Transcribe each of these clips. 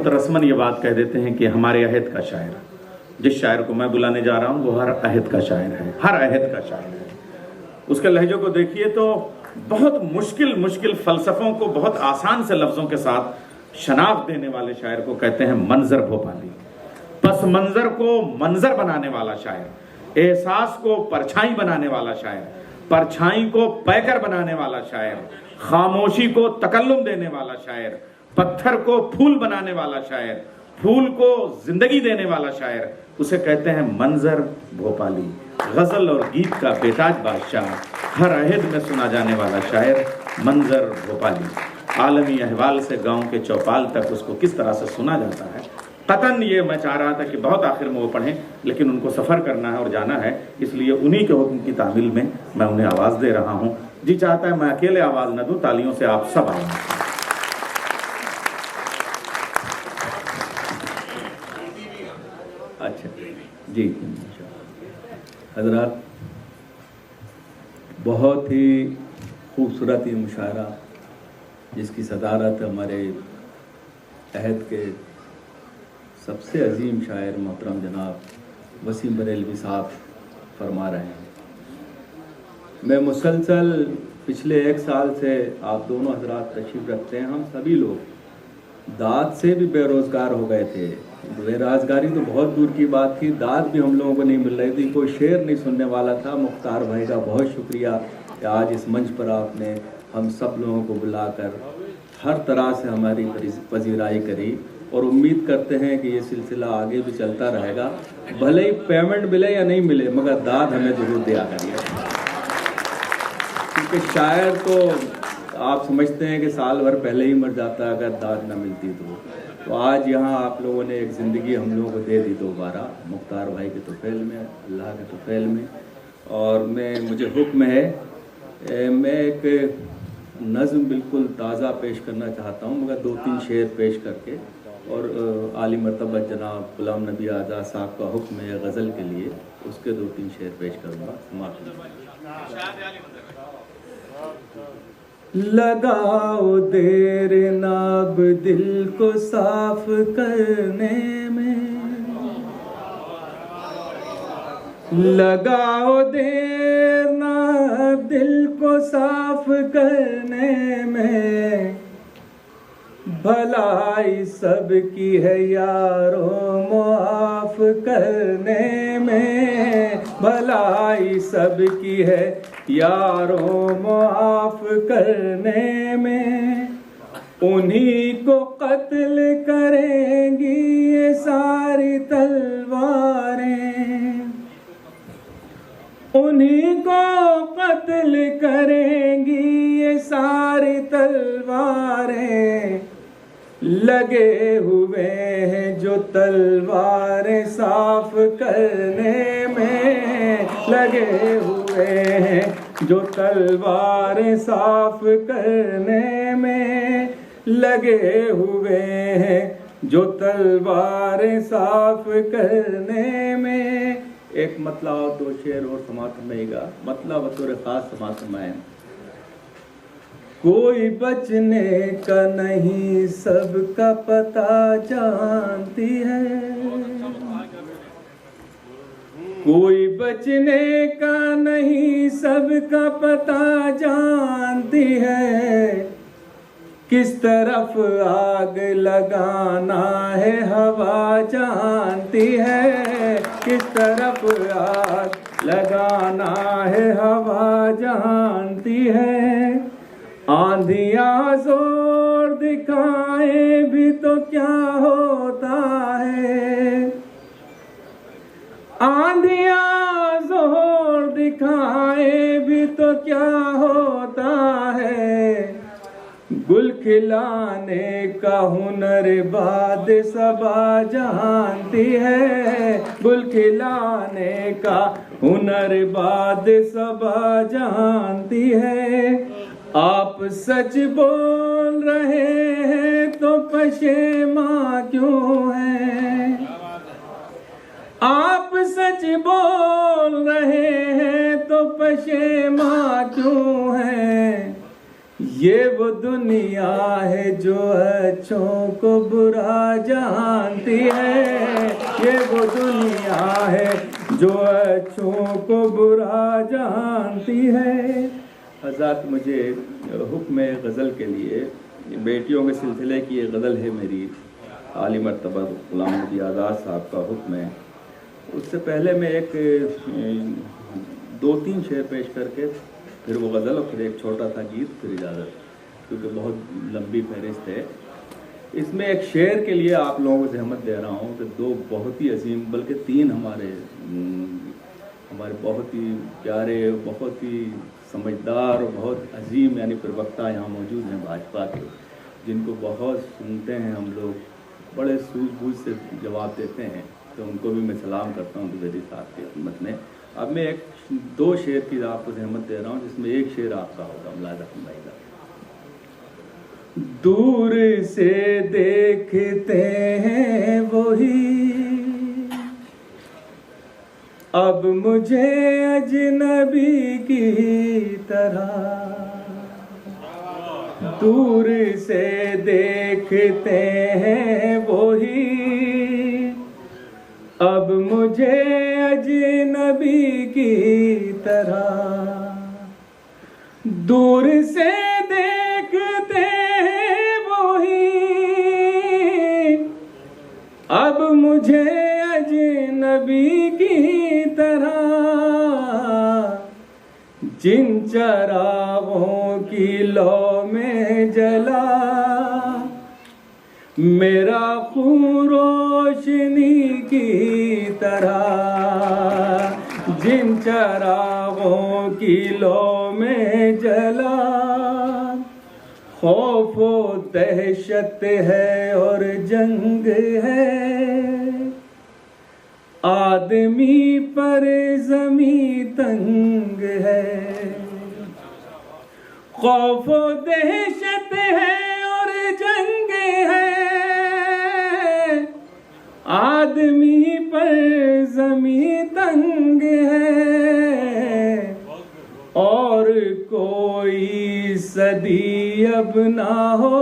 बहुत रस्मन ये बात कह देते हैं कि हमारे अहद का शायर, जिस शायर को मैं बुलाने जा रहा हूँ वो हर अहद का शायर है, हर अहद का शायर है। उसके लहजों को देखिए तो बहुत मुश्किल मुश्किल फलसफों को बहुत आसान से लफ्ज़ों के साथ शनाख्त देने वाले शायर को कहते हैं मंजर भोपाली। पस मंजर को मंजर बनाने वाला शायर, एहसास को परछाई बनाने वाला शायर, परछाई को पैकर बनाने वाला शायर, खामोशी को तकल्लुम देने वाला शायर, पत्थर को फूल बनाने वाला शायर, फूल को जिंदगी देने वाला शायर, उसे कहते हैं मंजर भोपाली। गजल और गीत का बेताज बादशाह, हर अहद में सुना जाने वाला शायर मंजर भोपाली। आलमी अहवाल से गांव के चौपाल तक उसको किस तरह से सुना जाता है। कतन ये मैं चाह रहा था कि बहुत आखिर में वो पढ़ें, लेकिन उनको सफ़र करना है और जाना है, इसलिए उन्हीं के हुक्म की तामील में मैं उन्हें आवाज़ दे रहा हूँ। जी चाहता है मैं अकेले आवाज़ न दूँ, तालियों से आप सब आवाज़। अच्छा जी हज़रात, बहुत ही खूबसूरत ये मुशायरा जिसकी सदारत हमारे अहद के सबसे अजीम शायर मोहतरम जनाब वसीम बरेलवी साहब फरमा रहे हैं। मैं मुसलसल पिछले 1 साल से आप दोनों हजरात तशरीफ़ रखते हैं, हम सभी लोग दाद से भी बेरोज़गार हो गए थे। बेरोज़गारी तो बहुत दूर की बात थी, दाद भी हम लोगों को नहीं मिल रही थी, कोई शेर नहीं सुनने वाला था। मुख्तार भाई का बहुत शुक्रिया कि आज इस मंच पर आपने हम सब लोगों को बुलाकर हर तरह से हमारी पजीराई करी, और उम्मीद करते हैं कि ये सिलसिला आगे भी चलता रहेगा। भले ही पेमेंट मिले या नहीं मिले, मगर दाद हमें ज़रूर दिया करिए, क्योंकि शायर तो आप समझते हैं कि साल भर पहले ही मर जाता है अगर दाद ना मिलती तो आज यहाँ आप लोगों ने एक ज़िंदगी हम लोगों को दे दी दोबारा, मुख्तार भाई के तुफ़ैल में, अल्लाह के तुफ़ैल में। और मुझे हुक्म है, मैं एक नज़्म बिल्कुल ताज़ा पेश करना चाहता हूँ, मगर 2-3 शेर पेश करके, और आली मर्तबा जनाब गुलाम नबी आज़ाद साहब का हुक्म है गज़ल के लिए, उसके 2-3 शेर पेश करूँगा। लगाओ देर नाब दिल को साफ करने में, लगाओ देर नाब दिल को साफ करने में, भलाई सबकी है यारों मुआफ करने में, भलाई सबकी है यारों मुआफ करने में। उन्हीं को कत्ल करेंगी ये सारी तलवारें, उन्हीं को कत्ल करेंगी ये सारी तलवारें। लगे हुए हैं जो तलवारें साफ करने में, लगे हुए हैं जो तलवारें साफ करने में, लगे हुए हैं जो तलवारें साफ करने में। एक मतलब और 2 शेर और समाप्त रहेगा, मतलब बतौर खास समाप्त समाए। कोई बचने का नहीं सबका पता जानती है, कोई बचने का नहीं सबका पता जानती है। किस तरफ आग लगाना है हवा जानती है, किस तरफ आग लगाना है हवा जानती है। आंधियां जोर दिखाए भी तो क्या होता है, आंधियां जोर दिखाए भी तो क्या होता है। गुल खिलाने का हुनर बाद सबा जानती है, गुल खिलाने का हुनर बाद सबा जानती है। आप सच बोल रहे हैं तो पशेमा क्यों हैं, आप सच बोल रहे हैं तो पशेमा क्यों हैं। ये वो दुनिया है जो अच्छों को बुरा जानती है, ये वो दुनिया है जो अच्छों को बुरा जानती है। हज़रत मुझे हुक्म गज़ल के लिए, बेटियों के सिलसिले की ये गज़ल है मेरी, आली मर्तबा ग़ुलाम नबी आज़ाद साहब का हुक्म है। उससे पहले मैं एक 2-3 शेर पेश करके फिर वो गज़ल और फिर एक छोटा सा गीत, फिर इजाज़त, क्योंकि बहुत लंबी फहरिस्त है। इसमें एक शेर के लिए आप लोगों को ज़हमत दे रहा हूँ कि 2 बहुत ही अजीम, बल्कि 3 हमारे बहुत ही प्यारे, बहुत ही समझदार और बहुत अजीम यानी प्रवक्ता यहाँ मौजूद हैं भाजपा के, जिनको बहुत सुनते हैं हम लोग, बड़े सूझबूझ से जवाब देते हैं, तो उनको भी मैं सलाम करता हूँ द्विवेदी साहब की खिदमत में। अब मैं 2 शेर की आपको ज़हमत दे रहा हूँ, जिसमें एक शेर आपका होगा, मुलाज़ा फरमाइएगा। दूर से देखते हैं वही अब मुझे अजनबी की तरह, दूर से देखते हैं वही अब मुझे अजनबी की तरह, दूर से देखते हैं वही अब मुझे अजनबी की तरह, जिन चरागों की लौ में जला मेरा खून रोशनी की तरह, जिन चरागों की लौ में जला खौफ व दहशत है और जंग है, आदमी पर ज़मी तंग है, खौफ व दहशत है और जंग है, आदमी पर ज़मी तंग है, और कोई सदी अब ना हो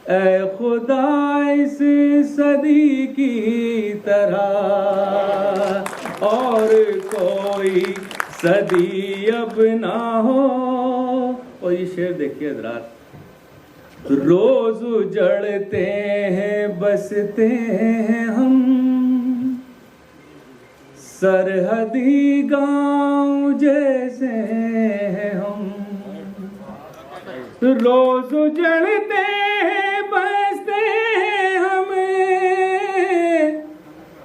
ऐ खुदा इस सदी की तरह, और कोई सदी अब ना हो। और ये शेर देखिए हज़रात, रोज उजड़ते हैं बसते हैं हम, सरहदी गांव जैसे हैं हम, रोज उजड़ते हैं बसते हैं हम,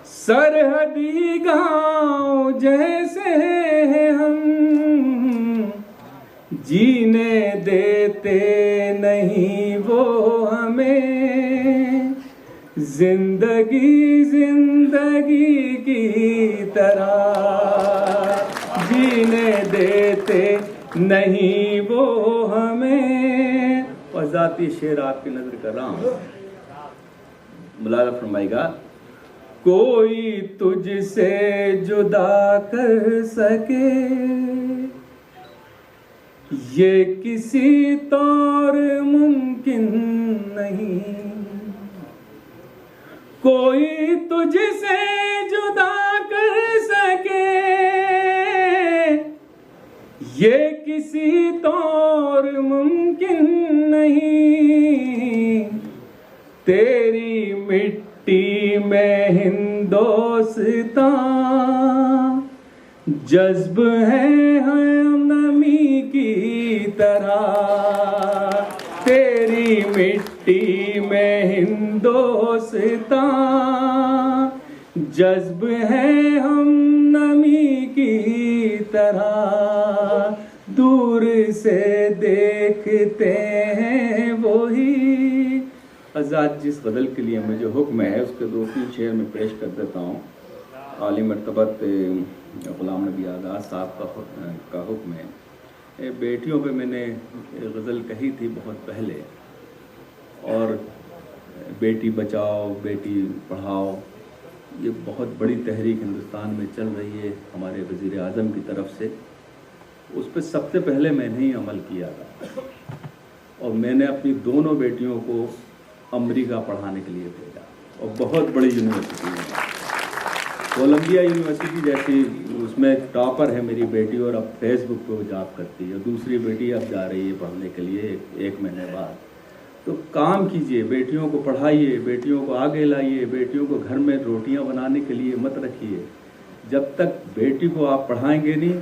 सरहदी गांव जैसे हैं हम, जीने देते नहीं वो हमें जिंदगी जिंदगी की तरह, जीने देते नहीं वो हमें। और ज़ाती शेर आपकी नजर कर रहा हूँ, मुलाज़ा फरमाइएगा। कोई तुझसे जुदा कर सके ये किसी तौर मुमकिन नहीं, कोई तुझसे जुदा कर सके ये किसी तौर मुमकिन नहीं, तेरी मिट्टी में हिंदोस्तां जज्ब है हम नमी की तरह, तेरी मिट्टी में हिंदोस्तां जज्ब है हम नमी की तरह, दूर से देखते हैं वही। आज़ाद जिस गज़ल के लिए मुझे हुक्म है उसके 2-3 शेर में पेश कर देता हूँ। आली मर्तबत ग़ुलाम नबी आज़ाद साहब का हुक्म है। बेटियों पे मैंने गज़ल कही थी बहुत पहले, और बेटी बचाओ बेटी पढ़ाओ ये बहुत बड़ी तहरीक हिंदुस्तान में चल रही है हमारे वज़ीर आज़म की तरफ से। उस पर सबसे पहले मैंने ही अमल किया था और मैंने अपनी दोनों बेटियों को अमेरिका पढ़ाने के लिए भेजा और बहुत बड़ी यूनिवर्सिटी में, कोलंबिया यूनिवर्सिटी जैसी, उसमें टॉपर है मेरी बेटी और अब फेसबुक पे वो जॉब करती है। दूसरी बेटी अब जा रही है पढ़ने के लिए एक महीने बाद। तो काम कीजिए, बेटियों को पढ़ाइए, बेटियों को आगे लाइए, बेटियों को घर में रोटियां बनाने के लिए मत रखिए। जब तक बेटी को आप पढ़ाएंगे नहीं,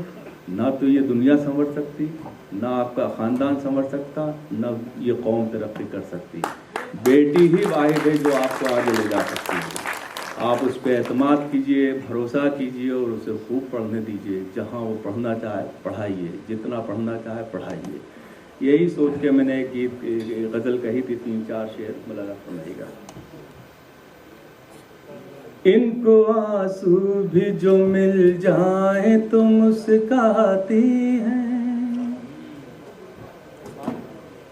ना तो ये दुनिया संवर सकती, ना आपका ख़ानदान संवर सकता, ना ये कौम तरक्की कर सकती। बेटी ही वाहिद है जो आपको आगे ले जा सकती है। आप उस पर एतमाद कीजिए, भरोसा कीजिए और उसे खूब पढ़ने दीजिए। जहाँ वो पढ़ना चाहे पढ़ाइए, जितना पढ़ना चाहे पढ़ाइए। यही सोच के मैंने एक गीत गज़ल कही थी, 3-4 शेर मतलब सुनाइएगा। इनको आंसू भी जो मिल जाए तो मुस्काती हैं,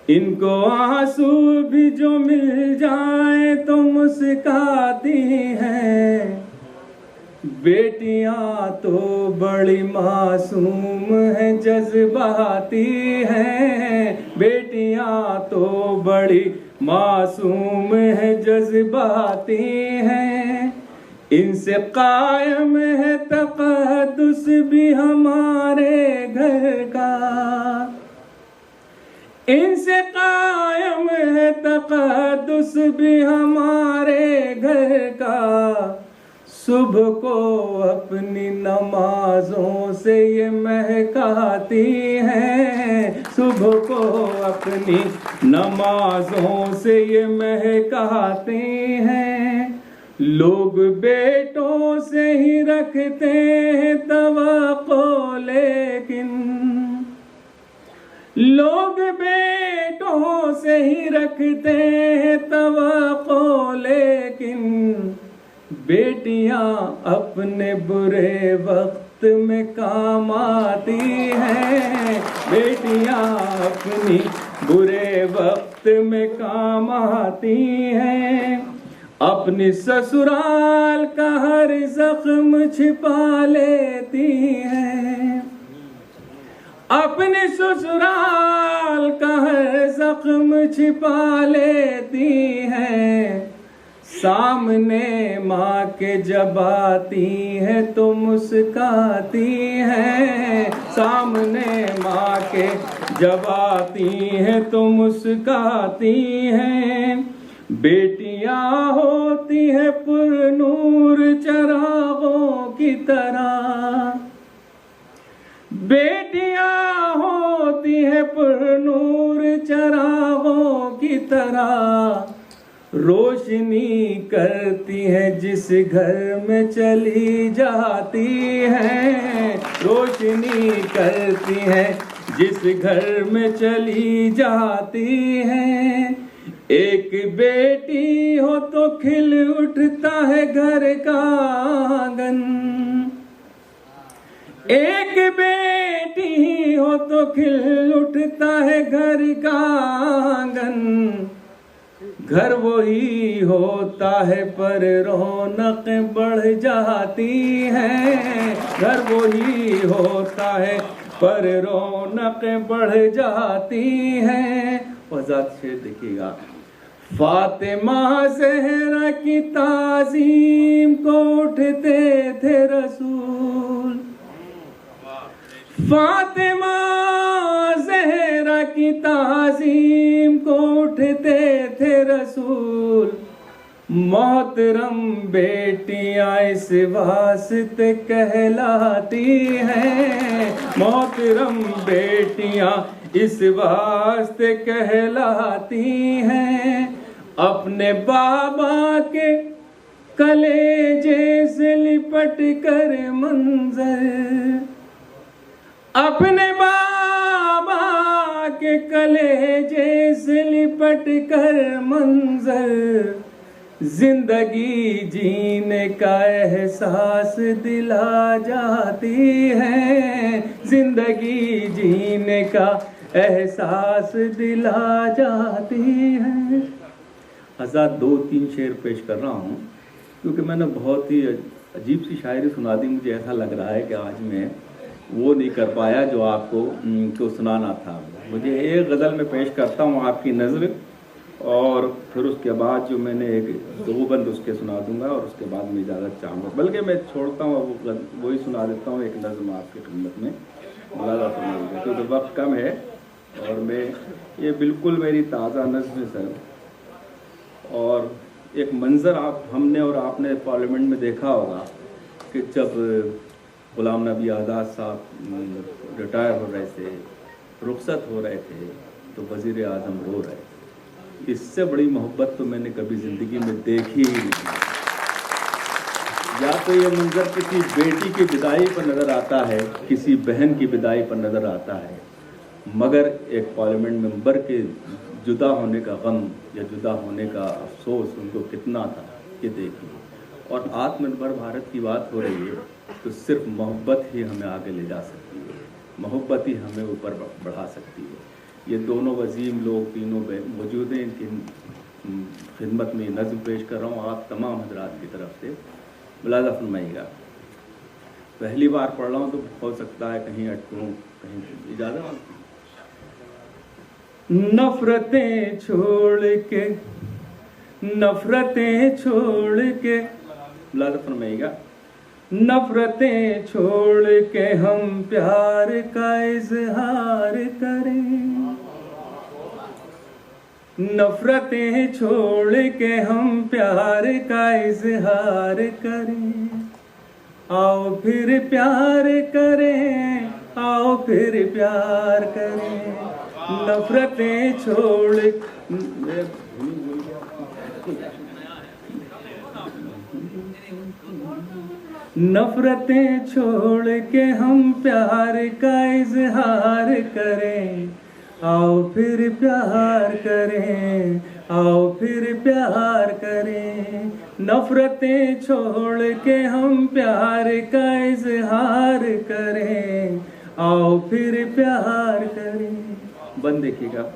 इनको आंसू भी जो मिल जाए तो मुस्काती हैं। बेटियां तो बड़ी मासूम हैं, जज्बाती हैं। बेटियां तो बड़ी मासूम हैं, जज्बाती हैं। इनसे कायम है तक़द्दुस भी हमारे घर का, इनसे कायम है तक़द्दुस भी हमारे घर का। सुबह को अपनी नमाजों से ये महकाती हैं, सुबह को अपनी नमाजों से ये महकाती हैं। लोग बेटों से ही रखते हैं तवक्को, लेकिन लोग बेटों से ही रखते हैं तवक्को, लेकिन बेटियां अपने बुरे वक्त में काम आती हैं। बेटियां अपनी बुरे वक्त में काम आती हैं। अपनी ससुराल का हर जख्म छिपा लेती हैं, अपने ससुराल का हर जख्म छिपा लेती हैं। सामने माँ के जब आती है तो मुस्काती हैं, सामने माँ के जब आती है तो मुस्काती हैं। बेटियां होती है पुरनूर चरागों की तरह, बेटियां होती है पुरनूर चरागों की तरह। रोशनी करती है जिस घर में चली जाती है, रोशनी करती है जिस घर में चली जाती है। एक बेटी हो तो खिल उठता है घर का आंगन, एक बेटी हो तो खिल उठता है घर का आंगन। घर वही होता है पर रौनक बढ़ जाती है, घर वही होता है पर रौनक बढ़ जाती है। वज़ात शेर देखिएगा। फातिमा ज़हरा की ताज़ीम को उठते थे रसूल, फातिमा ज़हरा की ताज़ीम को उठते थे रसूल। मोहतरम बेटियां इस वास्ते कहलाती हैं, मोहतरम बेटियां इस वास्ते कहलाती हैं। अपने बाबा के कलेजे से लिपट कर मंजर, अपने बाबा के कलेजे से लिपट कर मंजर। जिंदगी जीने का एहसास दिला जाती है, जिंदगी जीने का एहसास दिला जाती है। हज़ार 2-3 शेर पेश कर रहा हूँ क्योंकि मैंने बहुत ही अजीब सी शायरी सुना दी। मुझे ऐसा लग रहा है कि आज मैं वो नहीं कर पाया जो आपको को सुनाना था। मुझे एक गज़ल में पेश करता हूँ आपकी नज़र, और फिर उसके बाद जो मैंने एक दो बंद उसके सुना दूंगा, और उसके बाद मैं इजाज़त चाहूँगा। बल्कि मैं छोड़ता हूँ, वही सुना देता हूँ एक नज़म आपकी खिदमत में, क्योंकि वक्त कम है और मैं ये बिल्कुल मेरी ताज़ा नज़म है सर। और एक मंज़र हमने और आपने पार्लियामेंट में देखा होगा कि जब ग़ुलाम नबी आज़ाद साहब रिटायर हो रहे थे, रुखसत हो रहे थे, तो वज़ीर आज़म रो रहे थे। इससे बड़ी मोहब्बत तो मैंने कभी ज़िंदगी में देखी ही नहीं। या तो ये मंज़र किसी बेटी की विदाई पर नज़र आता है, किसी बहन की विदाई पर नज़र आता है, मगर एक पार्लियामेंट मेंबर के जुदा होने का गम या जुदा होने का अफसोस उनको कितना था, ये देखिए। और आत्मनिर्भर भारत की बात हो रही है, तो सिर्फ मोहब्बत ही हमें आगे ले जा सकती है, मोहब्बत ही हमें ऊपर बढ़ा सकती है। ये दोनों वजीम लोग तीनों मौजूद हैं, इनकी खिदमत में नज़्म पेश कर रहा हूँ आप तमाम हजरात की तरफ से, मुलाज़ा फरमाइएगा। पहली बार पढ़ रहा हूँ तो हो सकता है कहीं अटकूँ, कहीं इजाज़त। नफरतें छोड़ के, नफरतें छोड़ के, मुलाज़ा फरमाइएगा। नफरतें छोड़ के हम प्यार का इजहार करें, नफरतें छोड़ के हम प्यार का इजहार करें। आओ फिर प्यार करें, आओ फिर प्यार करें। नफरतें छोड़, नफरतें छोड़ के हम प्यार का इजहार करें। आओ फिर प्यार करें, आओ फिर प्यार करें। नफरतें छोड़ के हम प्यार का इजहार करें। आओ फिर प्यार करें। बंद देखिएगा।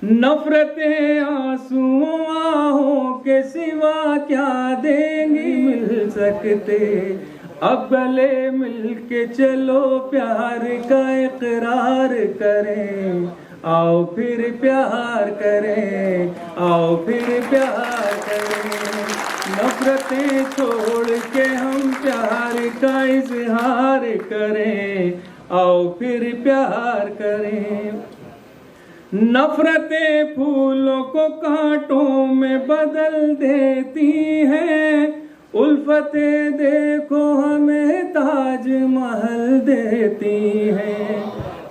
नफरतें आंसुओं आहों के सिवा क्या देंगी मिल सकते। अब गले मिल के चलो प्यार का इकरार करें। आओ फिर प्यार करें, आओ फिर प्यार करें। नफरतें छोड़ के हम प्यार का इजहार करें। आओ फिर प्यार करें। नफरतें फूलों को कांटों में बदल देती हैं। उल्फतें देखो हमें ताज महल देती हैं।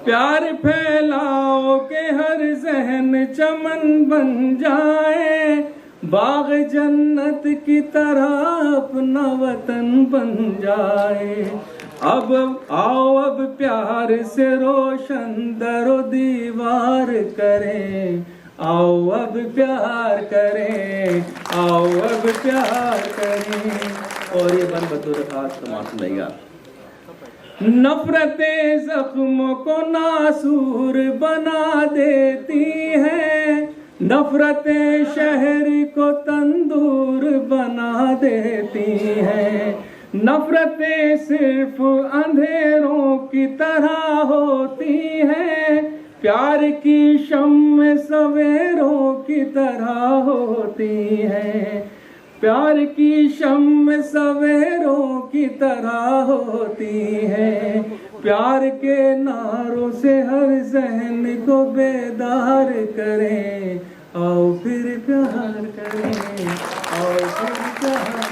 प्यार फैलाओ के हर जहन चमन बन जाए। बाग जन्नत की तरह अपना वतन बन जाए। अब आओ अब प्यार से रोशन दरो दीवार करें। आओ अब प्यार करें, आओ अब प्यार करें। और ये बन बतौर खास तमाशा लगेगा। नफरतें जख्मों को नासूर बना देती हैं। नफरतें शहर को तंदूर बना देती हैं। नफरतें सिर्फ अंधेरों की तरह होती हैं। प्यार की शम्म सवेरों की तरह होती हैं। प्यार की शम्म सवेरों की तरह होती हैं। प्यार के नारों से हर जहन को बेदार करें। आओ फिर प्यार करें, आओ फिर प्यार